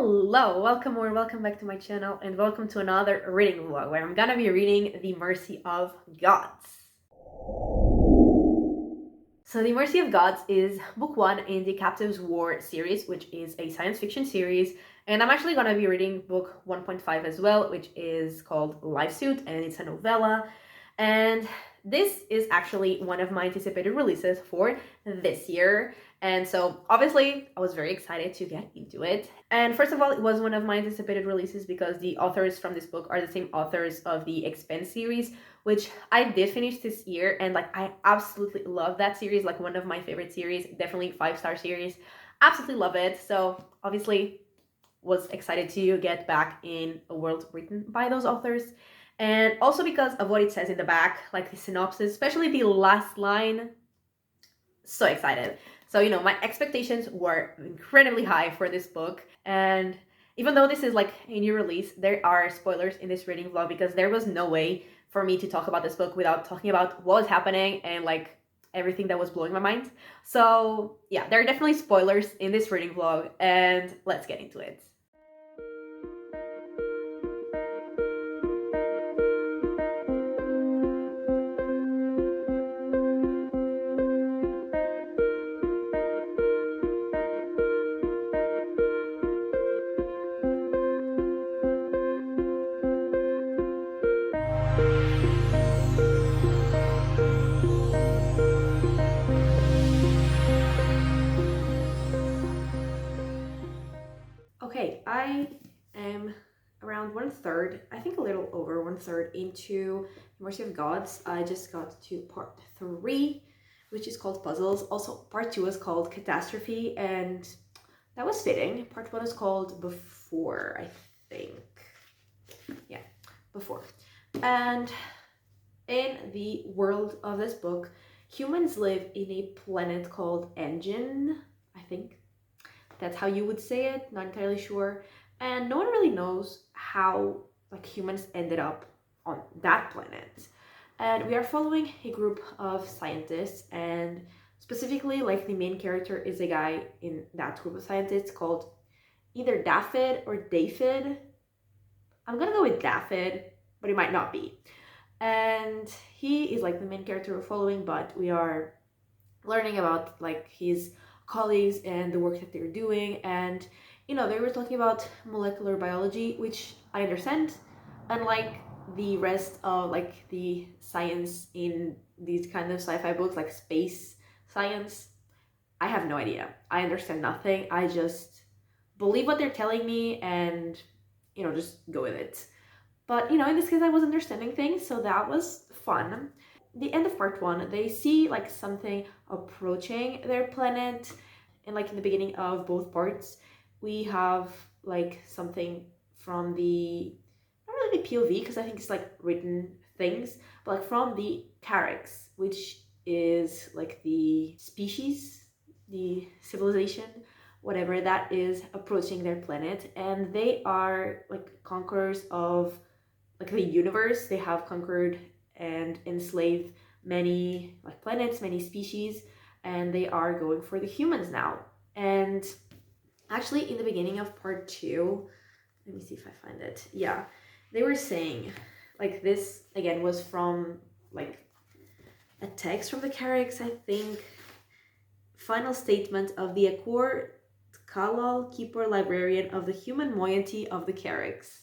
Hello, welcome or welcome back to my channel and welcome to another reading vlog where I'm gonna be reading The Mercy of Gods. So The Mercy of Gods is book 1 in the Captives War series, which is a science fiction series, and I'm actually gonna be reading book 1.5 as well, which is called Livesuit, and it's a novella. And this is actually one of my anticipated releases for this year. And so obviously I was very excited to get into it. And first of all, it was one of my anticipated releases because the authors from this book are the same authors of the Expanse series, which I did finish this year. And I absolutely love that series, like one of my favorite series, definitely 5-star series. Absolutely love it. So obviously was excited to get back in a world written by those authors. And also because of what it says in the back, like the synopsis, especially the last line. So excited. So, my expectations were incredibly high for this book. And even though this is like a new release, there are spoilers in this reading vlog because there was no way for me to talk about this book without talking about what was happening and everything that was blowing my mind. So yeah, there are definitely spoilers in this reading vlog, and let's get into it. Okay, I am around 1/3, I think a little over 1/3 into Mercy of Gods. I just got to part 3, which is called Puzzles. Also, part 2 is called Catastrophe, and that was fitting. Part 1 is called Before, I think. Yeah, Before. And in the world of this book, humans live in a planet called Engine, I think. That's how you would say it, not entirely sure. And no one really knows how humans ended up on that planet. And we are following a group of scientists, and specifically the main character is a guy in that group of scientists called either Daphid or Daphid. I'm gonna go with Daphid, but it might not be. And he is the main character we're following, but we are learning about his colleagues and the work that they're doing. And they were talking about molecular biology, which I understand. Unlike the rest of the science in these kind of sci-fi books, like space science, I have no idea. I understand nothing. I just believe what they're telling me and just go with it. But in this case I was understanding things, so that was fun. The end of part 1, they see something approaching their planet, and in the beginning of both parts we have something from the, not really the POV because I think it's written things, but from the Carracks, which is the species, the civilization, whatever that is, approaching their planet. And they are conquerors of the universe. They have conquered and enslaved many planets, many species, and they are going for the humans now. And actually in the beginning of part 2, let me see if I find it. Yeah, they were saying this again was from a text from the Carracks, I think. Final statement of the Akor Kalal, keeper librarian of the human moiety of the Carracks.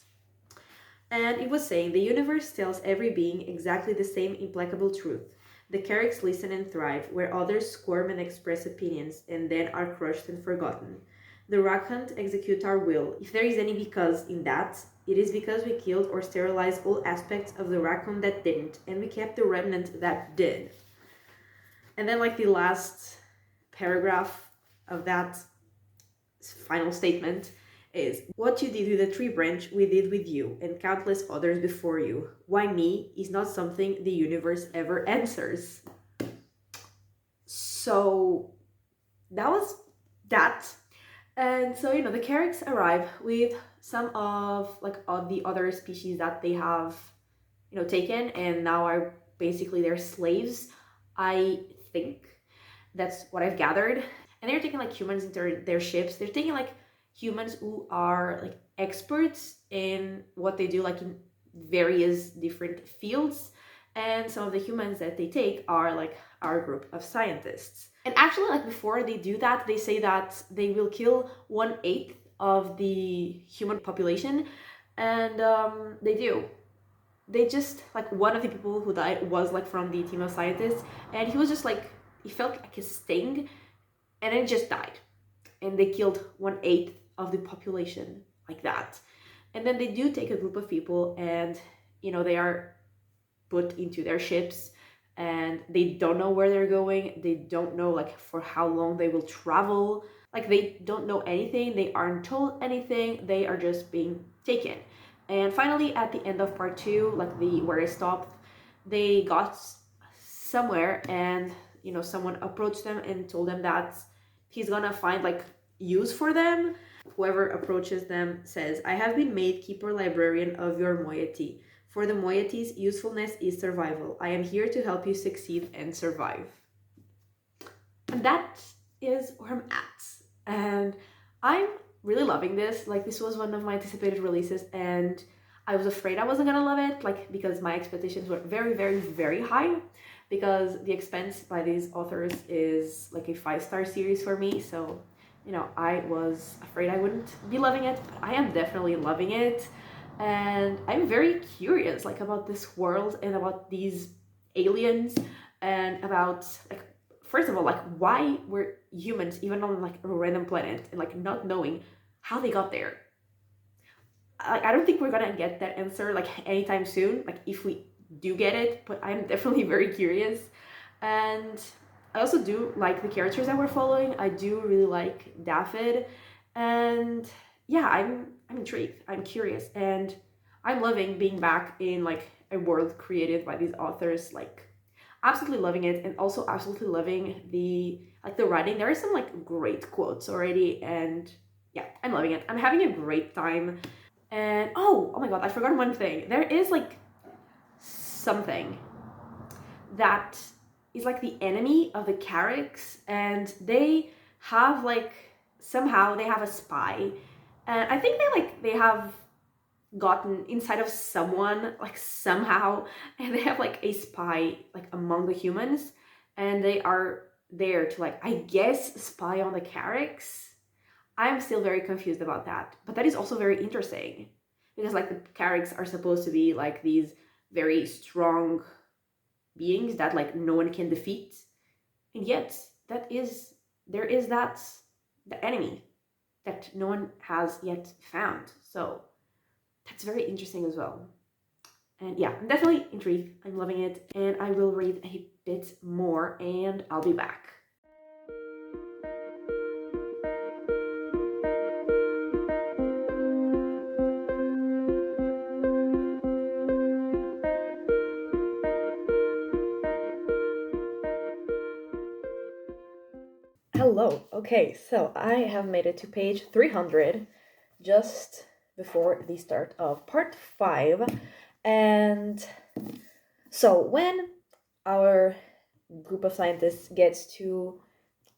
And it was saying, the universe tells every being exactly the same implacable truth. The Carracks listen and thrive, where others squirm and express opinions, and then are crushed and forgotten. The Rakhant execute our will. If there is any because in that, it is because we killed or sterilized all aspects of the Rakhant that didn't, and we kept the remnant that did. And then the last paragraph of that final statement is, what you did with the tree branch, we did with you, and countless others before you. Why me is not something the universe ever answers. So that was that. And so the Carracks arrive with some of the other species that they have taken, and now are basically their slaves, I think. That's what I've gathered. And they're taking humans into their ships. They're taking humans who are like experts in what they do, like in various different fields. And some of the humans that they take are like our group of scientists. And actually, like before they do that, they say that they will kill 1/8 of the human population, and they do. They just, like, one of the people who died was like from the team of scientists, and he was just like, he felt like a sting, and then just died, and they killed 1/8 of the population like that. And then they do take a group of people, and they are put into their ships, and they don't know where they're going. They don't know like for how long they will travel. Like they don't know anything. They aren't told anything. They are just being taken. And finally, at the end of part 2, like the where I stopped, they got somewhere, and someone approached them and told them that he's gonna find like use for them. Whoever approaches them says, "I have been made keeper librarian of your moiety. For the moiety's usefulness is survival. I am here to help you succeed and survive." And that is where I'm at. And I'm really loving this. Like, this was one of my anticipated releases, and I was afraid I wasn't gonna love it, like, because my expectations were very, very, very high, because The Expanse by these authors is like a 5-star series for me. So, I was afraid I wouldn't be loving it, but I am definitely loving it. And I'm very curious, like, about this world and about these aliens, and about, like, first of all, like, why were humans even on like a random planet, and like not knowing how they got there. I don't think we're gonna get that answer like anytime soon, like if we do get it, but I'm definitely very curious. And I also do like the characters that we're following. I do really like Daphid, and yeah, I'm intrigued, I'm curious, and I'm loving being back in like a world created by these authors. Like, absolutely loving it, and also absolutely loving the writing. There are some like great quotes already, and yeah, I'm loving it. I'm having a great time. And oh my god, I forgot one thing. There is like something that is like the enemy of the Carricks, and they have like, somehow they have a spy, and I think they have gotten inside of someone like somehow, and they have like a spy like among the humans, and they are there to, like, I guess, spy on the Carricks. I'm still very confused about that, but that is also very interesting, because like the Carricks are supposed to be like these very strong beings that like no one can defeat, and yet there is that the enemy that no one has yet found. So that's very interesting as well. And yeah, I'm definitely intrigued. I'm loving it, and I will read a bit more, and I'll be back. Hello. Okay, so I have made it to page 300, just before the start of part 5. And so when our group of scientists gets to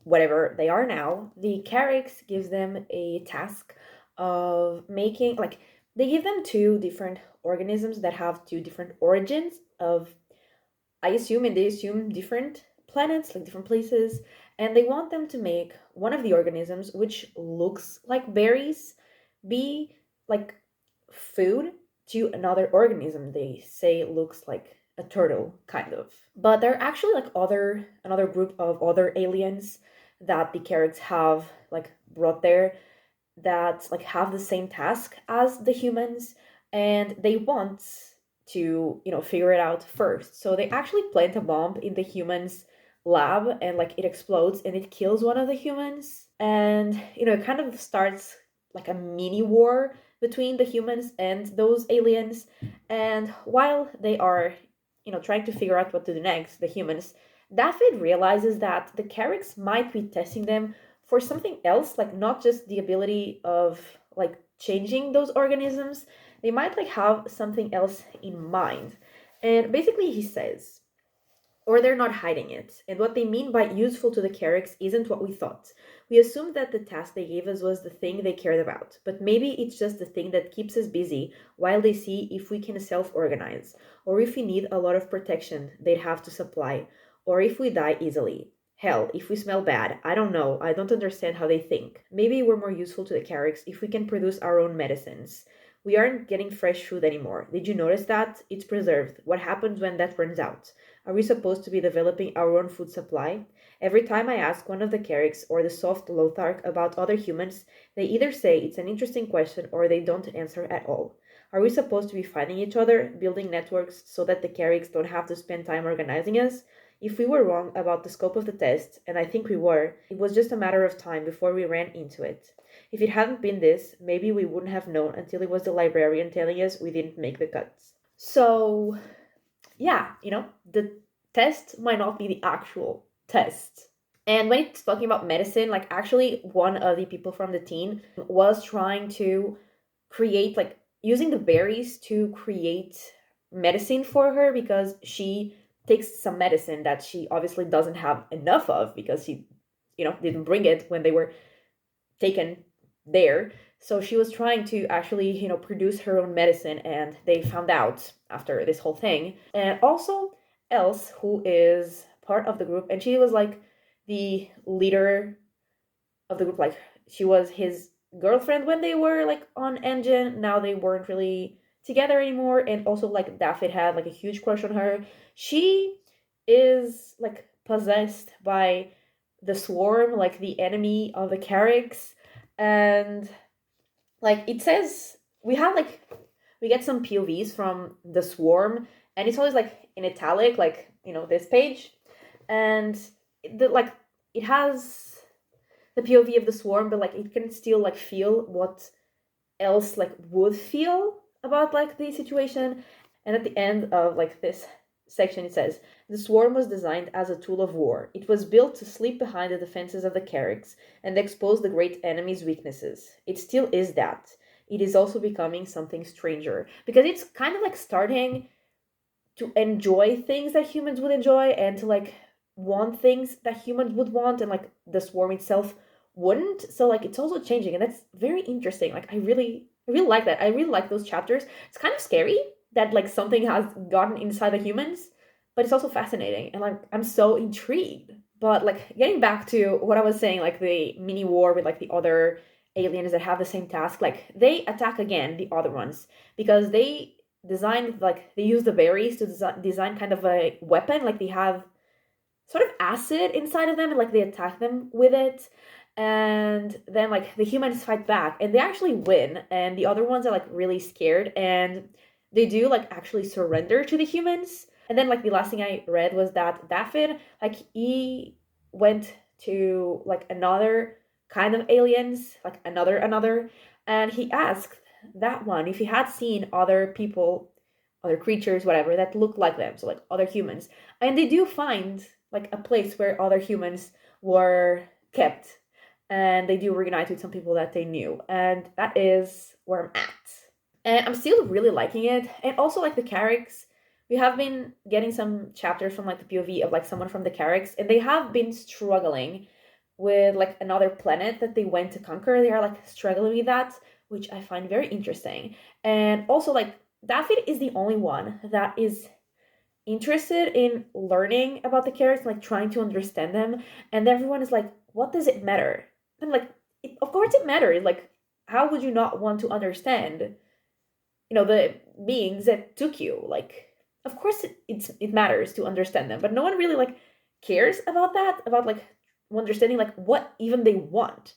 whatever they are now, the Carricks gives them a task of making, like, they give them 2 different organisms that have 2 different origins of, I assume, and they assume different planets, like different places, and they want them to make one of the organisms, which looks like berries, be like food to another organism. They say it looks like a turtle, kind of. But there are actually like another group of other aliens that the Carricks have like brought there, that like have the same task as the humans, and they want to figure it out first. So they actually plant a bomb in the humans lab, and like it explodes and it kills one of the humans, and it kind of starts like a mini war between the humans and those aliens. And while they are trying to figure out what to do next, the humans, Daphid realizes that the Carricks might be testing them for something else, like not just the ability of like changing those organisms. They might like have something else in mind. And basically he says, or they're not hiding it. And what they mean by useful to the Carricks isn't what we thought. We assumed that the task they gave us was the thing they cared about, but maybe it's just the thing that keeps us busy while they see if we can self organize, or if we need a lot of protection they'd have to supply, or if we die easily. Hell, if we smell bad, I don't know, I don't understand how they think. Maybe we're more useful to the Carricks if we can produce our own medicines. We aren't getting fresh food anymore. Did you notice that? It's preserved. What happens when that runs out? Are we supposed to be developing our own food supply? Every time I ask one of the Carricks or the soft Lothark about other humans, they either say it's an interesting question or they don't answer at all. Are we supposed to be finding each other, building networks so that the Carricks don't have to spend time organizing us? If we were wrong about the scope of the test, and I think we were, it was just a matter of time before we ran into it. If it hadn't been this, maybe we wouldn't have known until it was the librarian telling us we didn't make the cuts. So, yeah, the test might not be the actual test. And when it's talking about medicine, like actually one of the people from the team was trying to create, like using the berries to create medicine for her because she takes some medicine that she obviously doesn't have enough of because she, didn't bring it when they were taken there. So she was trying to actually, produce her own medicine, and they found out after this whole thing. And also, Else, who is part of the group, and she was like the leader of the group, like she was his girlfriend when they were like on Engine. Now they weren't really together anymore, and also like Daphne had like a huge crush on her. She is like possessed by the Swarm, like the enemy of the Carricks, and like it says we get some POVs from the Swarm, and it's always like in italic, like this page, and like it has the POV of the Swarm, but like it can still like feel what else like would feel about like the situation. And at the end of like this section, it says the Swarm was designed as a tool of war. It was built to sleep behind the defenses of the Carricks and expose the great enemy's weaknesses. It still is that. It is also becoming something stranger because it's kind of like starting to enjoy things that humans would enjoy and to like want things that humans would want, and like the Swarm itself wouldn't. So like it's also changing, and that's very interesting. Like I really like that. I really like those chapters. It's kind of scary that like something has gotten inside the humans, but it's also fascinating, and like I'm so intrigued. But like getting back to what I was saying, like the mini war with like the other aliens that have the same task, like they attack again the other ones because they designed, like they use the berries to design kind of a weapon. Like they have sort of acid inside of them, and like they attack them with it, and then like the humans fight back and they actually win, and the other ones are like really scared, and they do like actually surrender to the humans. And then like the last thing I read was that Daphne, like he went to like another kind of aliens, like another, and he asked that one if he had seen other people, other creatures, whatever, that looked like them, so like other humans. And they do find like a place where other humans were kept, and they do reunite with some people that they knew, and that is where I'm at. And I'm still really liking it. And also like the Carricks, we have been getting some chapters from like the POV of like someone from the Carricks, and they have been struggling with like another planet that they went to conquer. They are like struggling with that, which I find very interesting. And also like Daphne is the only one that is interested in learning about the characters, like trying to understand them, and everyone is like, what does it matter? I'm like, of course it matters. Like, how would you not want to understand the beings that took you? Like, of course it matters to understand them, but no one really like cares about that, about like understanding like what even they want.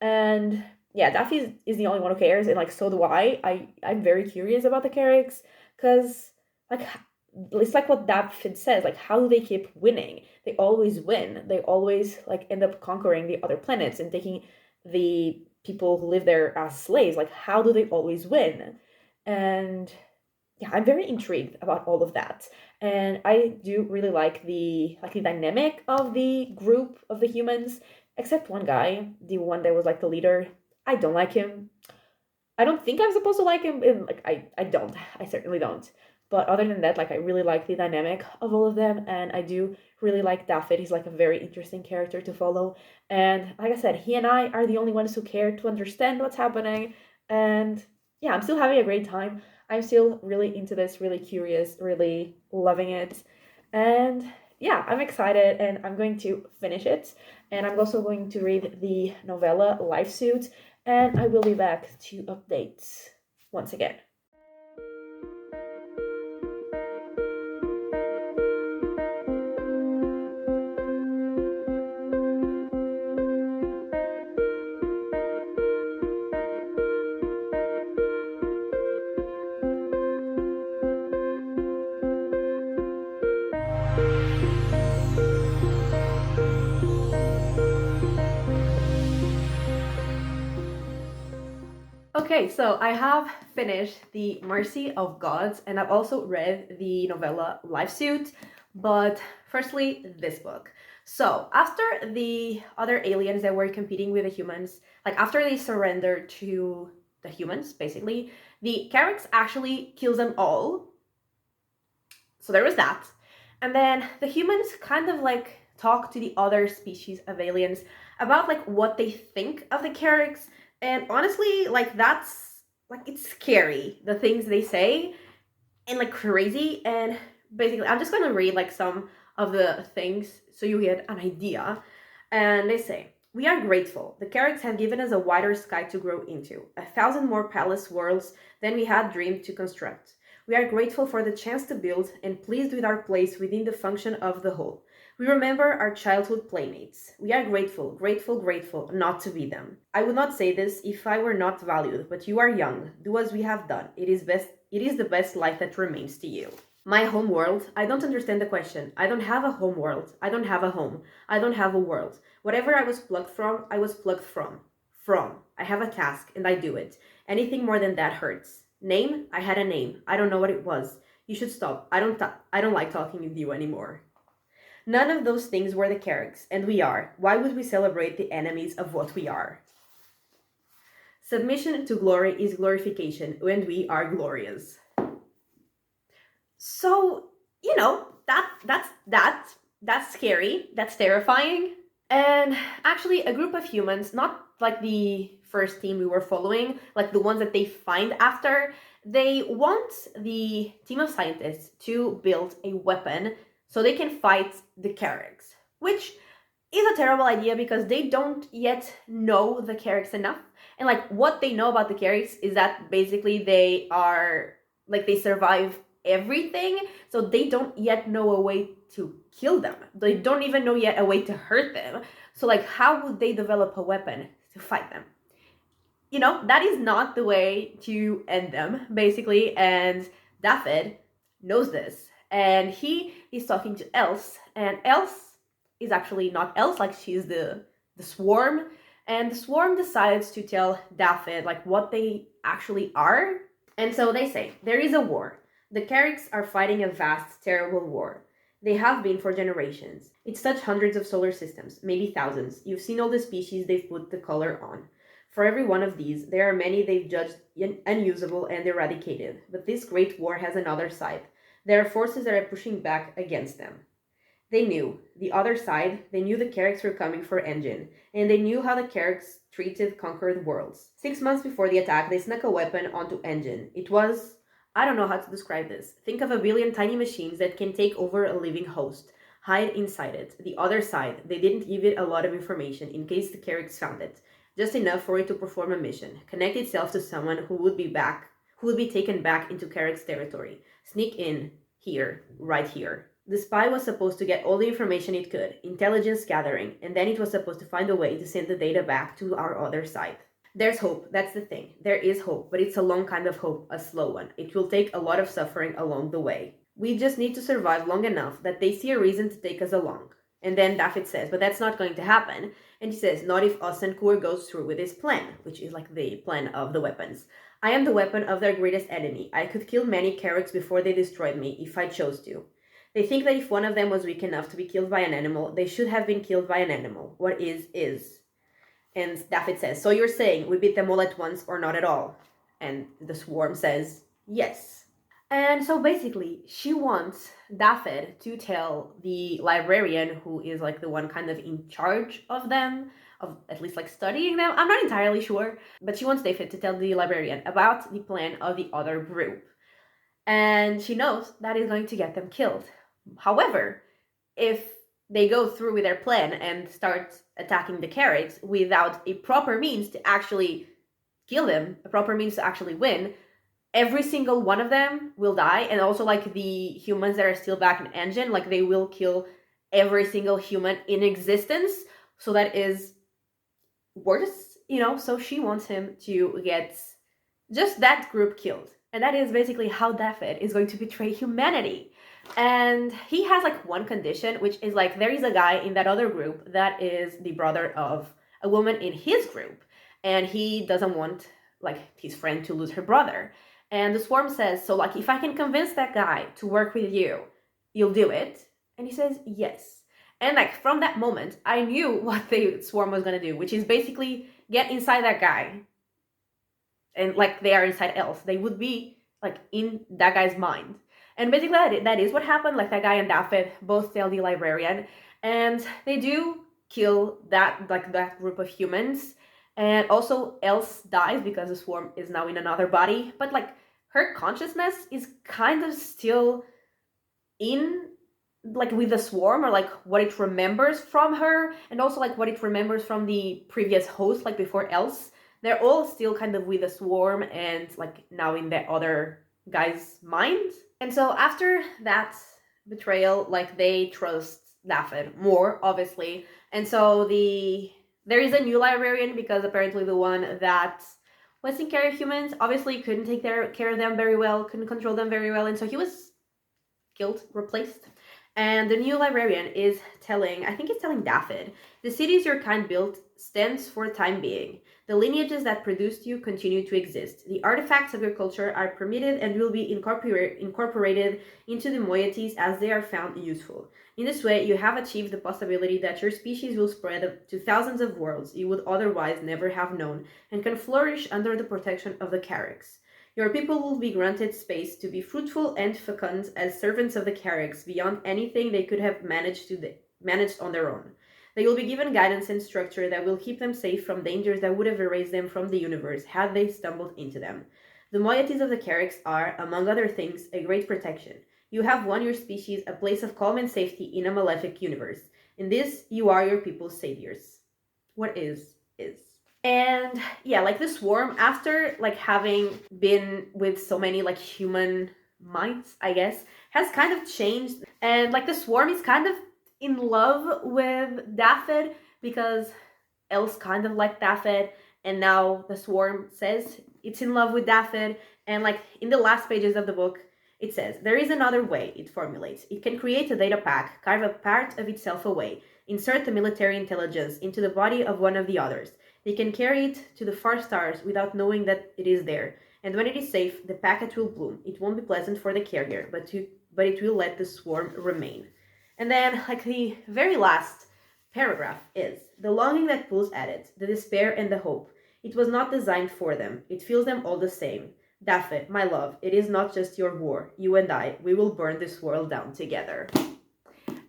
And yeah, Daphne is the only one who cares, and like so do I'm very curious about the characters, because like it's like what Daphne says, like how do they keep winning? They always win. They always like end up conquering the other planets and taking the people who live there as slaves. Like how do they always win? And yeah, I'm very intrigued about all of that. And I do really like the dynamic of the group of the humans, except one guy, the one that was like the leader. I don't like him. I don't think I'm supposed to like him, and like I don't. I certainly don't. But other than that, like, I really like the dynamic of all of them, and I do really like Daffy. He's like a very interesting character to follow. And like I said, he and I are the only ones who care to understand what's happening. And yeah, I'm still having a great time. I'm still really into this, really curious, really loving it. And yeah, I'm excited and I'm going to finish it. And I'm also going to read the novella Livesuit. And I will be back to update once again. Okay, so I have finished The Mercy of Gods, and I've also read the novella Livesuit, but firstly, this book. So, after the other aliens that were competing with the humans, like after they surrendered to the humans, basically, the Carracks actually kills them all. So there was that. And then the humans kind of like talk to the other species of aliens about like what they think of the Carracks. And honestly, like that's like it's scary, the things they say, and like crazy. And basically I'm just gonna read like some of the things so you get an idea. And they say, "We are grateful. The Carracks have given us a wider sky to grow into, 1,000 more palace worlds than we had dreamed to construct. We are grateful for the chance to build and pleased with our place within the function of the whole. We remember our childhood playmates. We are grateful, grateful, grateful not to be them. I would not say this if I were not valued, but you are young. Do as we have done. It is the best life that remains to you." My home world? I don't understand the question. I don't have a home world. I don't have a home. I don't have a world. Whatever I was plucked from, I was plucked from. From. I have a task, and I do it. Anything more than that hurts. Name? I had a name. I don't know what it was. You should stop. I don't like talking with you anymore. None of those things were the Carracks, and we are. Why would we celebrate the enemies of what we are? Submission to glory is glorification, and we are glorious. So, you know, that's scary, that's terrifying. And actually a group of humans, not like the first team we were following, like the ones that they find after, they want the team of scientists to build a weapon so they can fight the Carracks, which is a terrible idea because they don't yet know the Carracks enough. And like what they know about the Carracks is that basically they are like they survive everything, so they don't yet know a way to kill them. They don't even know yet a way to hurt them. So like how would they develop a weapon to fight them? You know, that is not the way to end them, basically, and David knows this. And he is talking to Else, and Else is actually not Else, like she's the swarm. And the swarm decides to tell David like what they actually are. And so they say, there is a war. The Carracks are fighting a vast, terrible war. They have been for generations. It's touched hundreds of solar systems, maybe thousands. You've seen all the species they've put the color on. For every one of these, there are many they've judged unusable and eradicated. But this great war has another side. There are forces that are pushing back against them. They knew. The other side, they knew the Carracks were coming for Engine, and they knew how the Carracks treated conquered worlds. 6 months before the attack, they snuck a weapon onto Engine. It was... I don't know how to describe this. Think of a billion tiny machines that can take over a living host. Hide inside it. The other side, they didn't give it a lot of information in case the Carracks found it. Just enough for it to perform a mission. Connect itself to someone who would be taken back into Carrack's territory. Sneak in. Here. Right here. The spy was supposed to get all the information it could, intelligence gathering, and then it was supposed to find a way to send the data back to our other side. There's hope, that's the thing. There is hope, but it's a long kind of hope, a slow one. It will take a lot of suffering along the way. We just need to survive long enough that they see a reason to take us along. And then Daffy says, but that's not going to happen. And he says, not if Osenkur goes through with his plan, which is like the plan of the weapons. I am the weapon of their greatest enemy. I could kill many Carracks before they destroyed me, if I chose to. They think that if one of them was weak enough to be killed by an animal, they should have been killed by an animal. What is, is. And Daffy says, so you're saying we beat them all at once or not at all? And the swarm says, yes. And so basically, she wants Daphne to tell the librarian, who is like the one kind of in charge of them, of at least like studying them. I'm not entirely sure, but she wants Daphne to tell the librarian about the plan of the other group. And she knows that is going to get them killed. However, if they go through with their plan and start attacking the Carricks without a proper means to actually kill them, a proper means to actually win, every single one of them will die. And also like the humans that are still back in engine, like they will kill every single human in existence. So that is worse, so she wants him to get just that group killed. And that is basically how Daphne is going to betray humanity. And he has like one condition, which is like there is a guy in that other group that is the brother of a woman in his group, and he doesn't want like his friend to lose her brother. And the swarm says, so like if I can convince that guy to work with you, you'll do it. And he says yes. And like from that moment, I knew what the swarm was gonna do, which is basically get inside that guy. And like they are inside else, they would be like in that guy's mind. And basically that is what happened. Like that guy and Daphne both tell the librarian, and they do kill that group of humans. And also Else dies because the swarm is now in another body, but like her consciousness is kind of still in like with the swarm, or like what it remembers from her, and also like what it remembers from the previous host, like before Else. They're all still kind of with the swarm and like now in the other guy's mind. And so after that betrayal, like they trust Daphne more, obviously. And so there is a new librarian, because apparently the one that was taking care of humans obviously couldn't take care of them very well, couldn't control them very well, and so he was killed, replaced. And the new librarian is telling, I think it's telling Daphne, the cities your kind built stands for time being. The lineages that produced you continue to exist. The artifacts of your culture are permitted and will be incorporated into the moieties as they are found useful. In this way, you have achieved the possibility that your species will spread to thousands of worlds you would otherwise never have known, and can flourish under the protection of the Carricks. Your people will be granted space to be fruitful and fecund as servants of the Carricks beyond anything they could have managed on their own. They will be given guidance and structure that will keep them safe from dangers that would have erased them from the universe had they stumbled into them. The moieties of the Carricks are, among other things, a great protection. You have won your species a place of calm and safety in a malefic universe. In this, you are your people's saviors. What is, is. And yeah, like the swarm, after like having been with so many like human minds, I guess, has kind of changed. And like the swarm is kind of in love with Daphne, because Else kind of liked Daphne, and now the swarm says it's in love with Daphne. And like in the last pages of the book, it says, there is another way, it formulates. It can create a data pack, carve a part of itself away, insert the military intelligence into the body of one of the others. They can carry it to the far stars without knowing that it is there. And when it is safe, the packet will bloom. It won't be pleasant for the carrier, but it will let the swarm remain. And then, like, the very last paragraph is, the longing that pulls at it, the despair and the hope. It was not designed for them. It feels them all the same. Daphne, my love, it is not just your war. You and I, we will burn this world down together.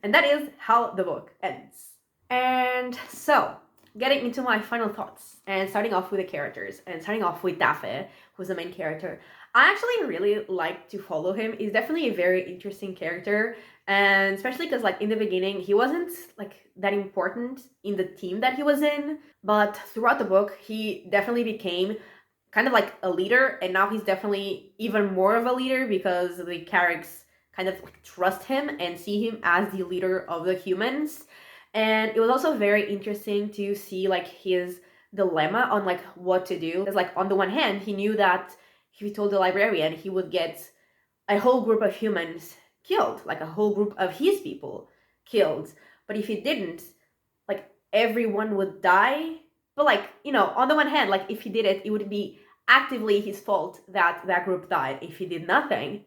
And that is how the book ends. And so, getting into my final thoughts, and starting off with the characters, and starting off with Daphne, who's the main character. I actually really like to follow him. He's definitely a very interesting character, and especially because like in the beginning, he wasn't like that important in the team that he was in, but throughout the book, he definitely became kind of like a leader, and now he's definitely even more of a leader because the Carricks kind of like trust him and see him as the leader of the humans. And it was also very interesting to see like his dilemma on like what to do. Because like on the one hand, he knew that if he told the librarian, he would get a whole group of humans killed, like a whole group of his people killed. But if he didn't, like everyone would die. But like, on the one hand, like if he did it, it would be actively his fault that that group died. If he did nothing,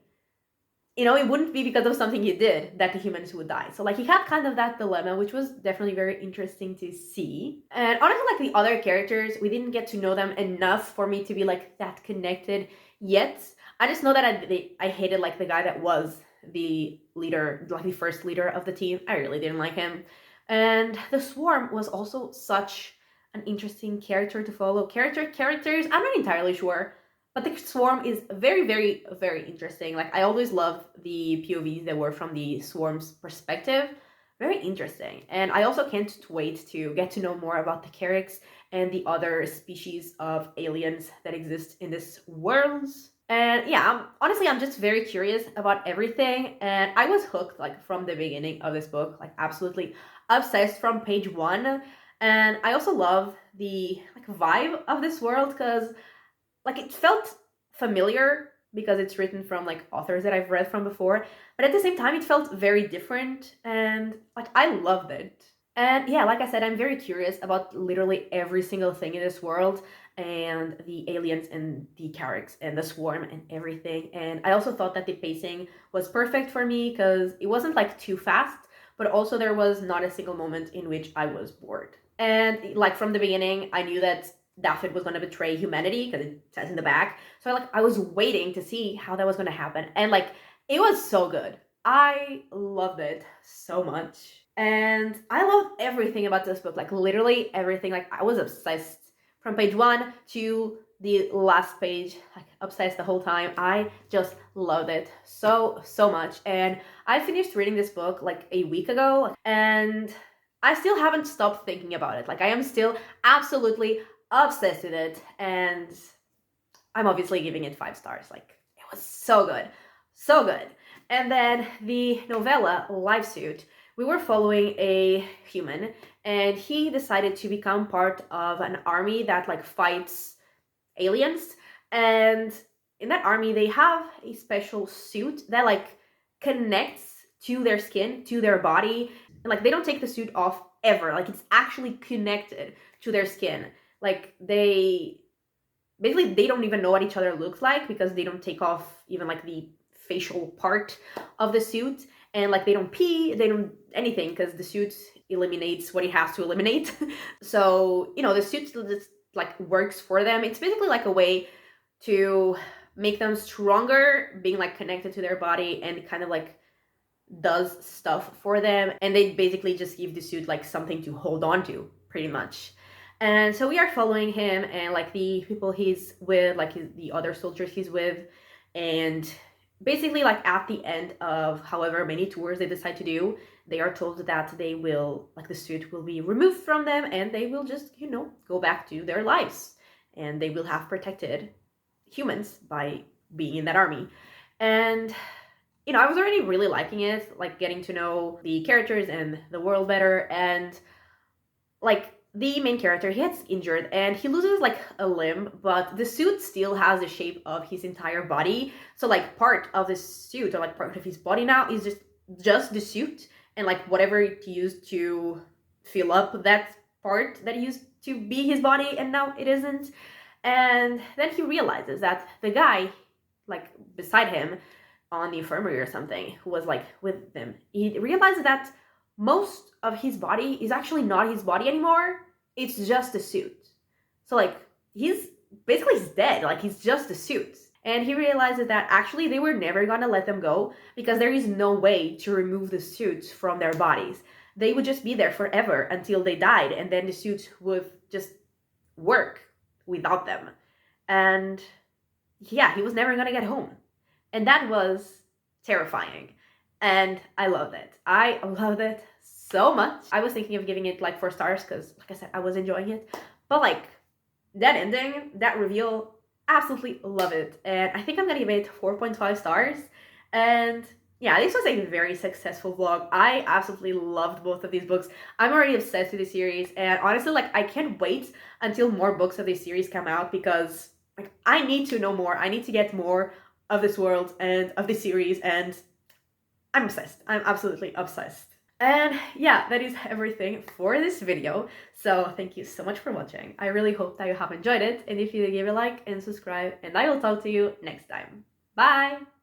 it wouldn't be because of something he did that the humans would die. So like he had kind of that dilemma, which was definitely very interesting to see. And honestly, like the other characters, we didn't get to know them enough for me to be like that connected yet. I just know that I hated like the guy that was the leader, like the first leader of the team. I really didn't like him. And the Swarm was also such an interesting character to follow. Characters, I'm not entirely sure. But the Swarm is very, very, very interesting. Like, I always love the POVs that were from the Swarm's perspective. Very interesting. And I also can't wait to get to know more about the Carricks and the other species of aliens that exist in this world. And yeah, honestly, I'm just very curious about everything. And I was hooked, like, from the beginning of this book. Like, absolutely obsessed from page 1. And I also love the, like, vibe of this world because like it felt familiar because it's written from like authors that I've read from before, but at the same time it felt very different and like I loved it. And yeah, like I said, I'm very curious about literally every single thing in this world and the aliens and the Carricks and the Swarm and everything. And I also thought that the pacing was perfect for me because it wasn't like too fast, but also there was not a single moment in which I was bored. And like from the beginning, I knew that Daphne was going to betray humanity because it says in the back. So I was waiting to see how that was going to happen. And like, it was so good. I loved it so much. And I loved everything about this book, like literally everything. Like I was obsessed from page 1 to the last page, like obsessed the whole time. I just loved it so, so much. And I finished reading this book like a week ago and I still haven't stopped thinking about it. Like I am still absolutely obsessed with it, and I'm obviously giving it 5 stars. Like it was so good, so good. And then the novella Livesuit, we were following a human and he decided to become part of an army that like fights aliens. And in that army they have a special suit that like connects to their skin, to their body, and like they don't take the suit off ever. Like it's actually connected to their skin. Like they don't even know what each other looks like because they don't take off even like the facial part of the suit, and like they don't pee, they don't anything because the suit eliminates what it has to eliminate. So the suit just like works for them. It's basically like a way to make them stronger, being like connected to their body, and kind of like does stuff for them. And they basically just give the suit like something to hold on to, pretty much. And so we are following him and like the people he's with, like the other soldiers he's with. And basically like at the end of however many tours they decide to do, they are told that they will, like the suit will be removed from them and they will just, go back to their lives. And they will have protected humans by being in that army. And I was already really liking it, like getting to know the characters and the world better. And like the main character, he gets injured and he loses like a limb, but the suit still has the shape of his entire body. So like part of the suit, or like part of his body now, is just the suit, and like whatever he used to fill up that part that he used to be his body, and now it isn't. And then he realizes that the guy like beside him on the infirmary or something, who was like with them, he realizes that most of his body is actually not his body anymore. It's just a suit. So like he's dead. Like he's just a suit. And he realizes that actually they were never gonna let them go because there is no way to remove the suits from their bodies. They would just be there forever until they died, and then the suits would just work without them. And yeah, he was never gonna get home. And that was terrifying. And I loved it. I loved it so much. I was thinking of giving it like 4 stars because, like I said, I was enjoying it. But like that ending, that reveal, absolutely love it. And I think I'm gonna give it 4.5 stars. And yeah, this was a very successful vlog. I absolutely loved both of these books. I'm already obsessed with the series, and honestly, like I can't wait until more books of this series come out because like I need to know more. I need to get more of this world and of this series, and I'm obsessed. I'm absolutely obsessed. And yeah, that is everything for this video. So thank you so much for watching. I really hope that you have enjoyed it. And if you did, give a like and subscribe, and I will talk to you next time. Bye!